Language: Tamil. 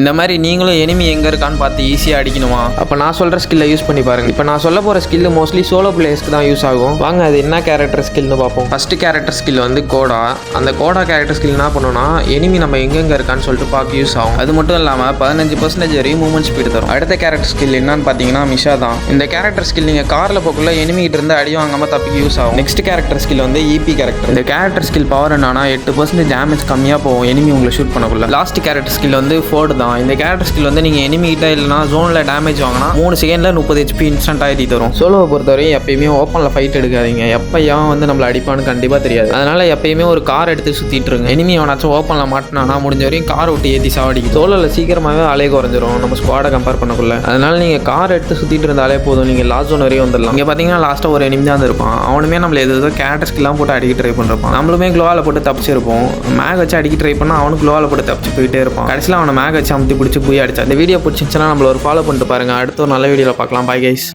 இந்த மாதிரி நீங்களும் எனிமி எங்கே இருக்கான்னு பார்த்து ஈஸியாக அடிக்கணுமா? அப்போ நான் சொல்கிற ஸ்கில்லை யூஸ் பண்ணி பாருங்கள். இப்போ நான் சொல்ல போகிற ஸ்கில் மோஸ்ட்லி சோலோ பிளேயர்ஸ்க்கு தான் யூஸ் ஆகும். வாங்க அது என்ன கேரக்டர் ஸ்கில்னு பார்ப்போம். ஃபஸ்ட்டு கேரக்டர் ஸ்கில் வந்து கோடா. அந்த கோடா கேரக்டர் ஸ்கில் என்ன பண்ணுன்னா எனிமி நம்ம எங்கெங்கே இருக்கான்னு சொல்லிட்டு பார்க்க யூஸ் ஆகும். அது மட்டும் இல்லாமல் 15% வரையும் மூவ்மெண்ட் ஸ்பீடு தரும். அடுத்த கேரக்டர் ஸ்கில் என்னன்னு பார்த்தீங்கன்னா மிஷா தான். இந்த கேரக்டர் ஸ்கில் நீங்கள் காரில் போக்குள்ள எனிமிகிட்ட இருந்து அடி வாங்காமல் தப்பிக்க யூஸ் ஆகும். நெக்ஸ்ட் கேரக்டர் ஸ்கில் வந்து இபி கேரக்டர். இந்த கேரக்டர் ஸ்கில் பவர் என்னன்னா 8% டேமேஜ் கம்மியாக போகும் எனிமி உங்களை ஷூட் பண்ணக்குள்ள. லாஸ்ட் கேரக்டர் ஸ்கில் வந்து ஃபோர்டு தான். இந்த கேரக்டர் ஸ்கில் வந்து நீங்கள் எனிமி கிட்ட இல்லைனா ஜோனில் டேமேஜ் வாங்கினா 3 செகண்டில் 30 HP இன்ஸ்டன்ட் ஆகி தரும். சோலோவை பொறுத்தவரையும் எப்பயுமே ஓப்பனில் ஃபைட் எடுக்காதீங்க. எப்போ எவன் வந்து நம்மளை அடிப்பான்னு கண்டிப்பாக தெரியாது. அதனால் எப்பயுமே ஒரு கார் எடுத்து சுற்றிட்டு இருங்க. எனிமி அவனாச்சும் ஓப்பனில் மாட்டினா முடிஞ்ச வரையும் கார் விட்டு ஏற்றி சாவடிக்கும். சோலோவில் சீக்கிரமாகவே அலைய குறைஞ்சிரும் நம்ம ஸ்குவாடை கம்பேர் பண்ணக்குள்ள. அதனால் நீங்கள் கார் எடுத்து சுற்றிட்டு இருந்தாலே போதும், நீங்கள் லாஸ்ட் ஜோன் வரையும் வந்துடலாம். இங்கே பார்த்தீங்கன்னா லாஸ்ட்டாக ஒரு எனிமி தான் இருப்பான். அவனுமே நம்மளை எது கேரக்டர் ஸ்கில்லாம் போட்டு அடிக்க ட்ரை பண்ணுறான். நம்மளுமே க்ளோவால் போட்டு தப்பிச்சிருப்போம். மேக் வச்சு அடிக்க ட்ரை பண்ணால் அவனும் க்ளோவால் போட்டு தப்பிச்சு போயிட்டே இருப்பான். கடைசியில் அவனை மேக் வச்சு அமுத்தி பிடிச்சி போய் அடிச்சா. இந்த வீடியோ பிடிச்சிருந்துச்சுன்னா நம்மள ஒரு ஃபாலோ பண்ணிட்டு பாருங்கள். அடுத்த ஒரு நல்ல வீடியோவில் பார்க்கலாம். Bye guys.